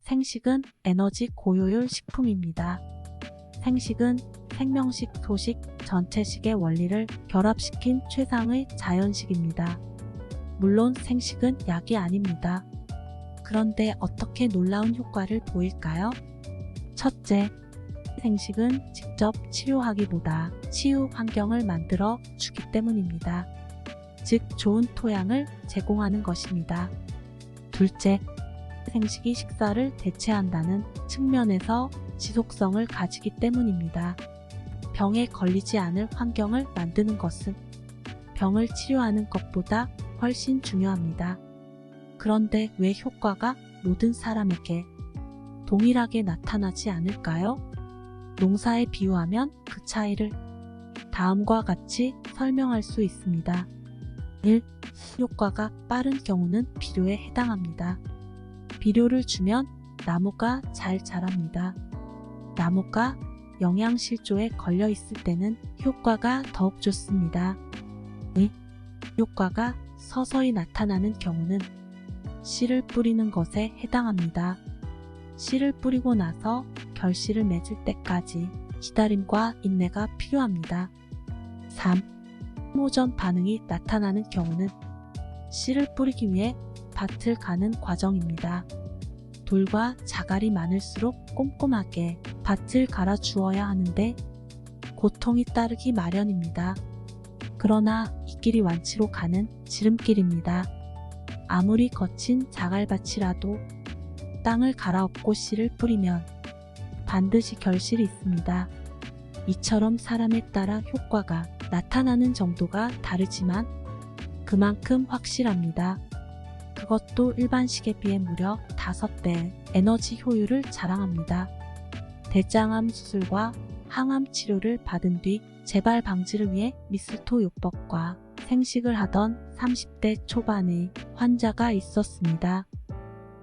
생식은 에너지 고효율 식품입니다. 생식은 생명식, 소식, 전체식의 원리를 결합시킨 최상의 자연식입니다. 물론 생식은 약이 아닙니다. 그런데 어떻게 놀라운 효과를 보일까요? 첫째, 생식은 직접 치료하기보다 치유 환경을 만들어 주기 때문입니다. 즉, 좋은 토양을 제공하는 것입니다. 둘째, 생식이 식사를 대체한다는 측면에서 지속성을 가지기 때문입니다. 병에 걸리지 않을 환경을 만드는 것은 병을 치료하는 것보다 훨씬 중요합니다. 그런데 왜 효과가 모든 사람에게 동일하게 나타나지 않을까요? 농사에 비유하면 그 차이를 다음과 같이 설명할 수 있습니다. 1. 효과가 빠른 경우는 비료에 해당합니다. 비료를 주면 나무가 잘 자랍니다. 나무가 영양실조에 걸려 있을 때는 효과가 더욱 좋습니다. 2. 효과가 서서히 나타나는 경우는 씨를 뿌리는 것에 해당합니다. 씨를 뿌리고 나서 결실을 맺을 때까지 기다림과 인내가 필요합니다. 3. 호전 반응이 나타나는 경우는 씨를 뿌리기 위해 밭을 가는 과정입니다. 돌과 자갈이 많을수록 꼼꼼하게 밭을 갈아 주어야 하는데 고통이 따르기 마련입니다. 그러나 이 길이 완치로 가는 지름길입니다. 아무리 거친 자갈밭이라도 땅을 갈아엎고 씨를 뿌리면 반드시 결실이 있습니다. 이처럼 사람에 따라 효과가 나타나는 정도가 다르지만 그만큼 확실합니다. 그것도 일반식에 비해 무려 5배의 에너지 효율을 자랑합니다. 대장암 수술과 항암 치료를 받은 뒤 재발 방지를 위해 미스토 요법과 생식을 하던 30대 초반의 환자가 있었습니다.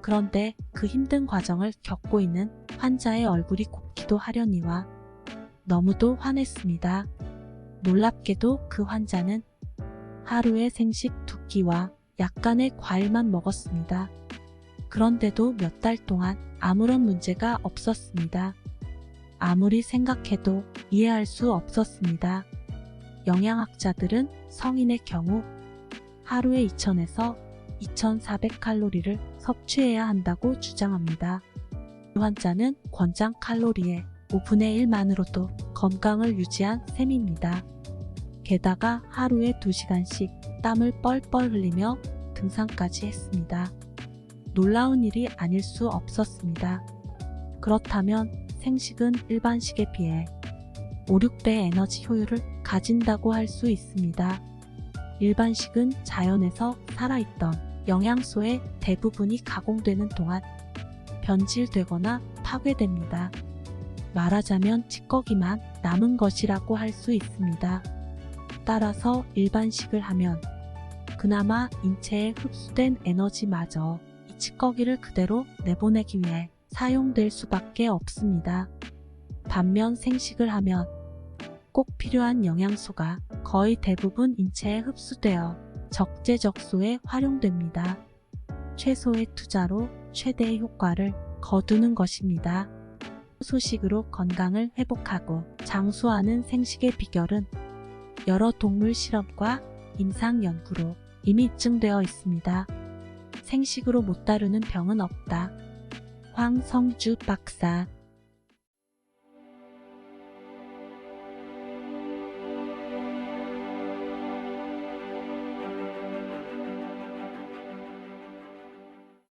그런데 그 힘든 과정을 겪고 있는 환자의 얼굴이 곱기도 하려니와 너무도 화냈습니다. 놀랍게도 그 환자는 하루에 생식 2끼와 약간의 과일만 먹었습니다. 그런데도 몇 달 동안 아무런 문제가 없었습니다. 아무리 생각해도 이해할 수 없었습니다. 영양학자들은 성인의 경우 하루에 2000에서 2400칼로리를 섭취해야 한다고 주장합니다. 이 환자는 권장 칼로리의 5분의 1만으로도 건강을 유지한 셈입니다. 게다가 하루에 2시간씩 땀을 뻘뻘 흘리며 등산까지 했습니다. 놀라운 일이 아닐 수 없었습니다. 그렇다면 생식은 일반식에 비해 5, 6배 에너지 효율을 가진다고 할 수 있습니다. 일반식은 자연에서 살아있던 영양소의 대부분이 가공되는 동안 변질되거나 파괴됩니다. 말하자면 찌꺼기만 남은 것이라고 할 수 있습니다. 따라서 일반식을 하면 그나마 인체에 흡수된 에너지마저 이 찌꺼기를 그대로 내보내기 위해 사용될 수밖에 없습니다. 반면 생식을 하면 꼭 필요한 영양소가 거의 대부분 인체에 흡수되어 적재적소에 활용됩니다. 최소의 투자로 최대의 효과를 거두는 것입니다. 소식으로 건강을 회복하고 장수하는 생식의 비결은 여러 동물 실험과 임상 연구로 이미 입증되어 있습니다. 생식으로 못 다루는 병은 없다. 황성주 박사.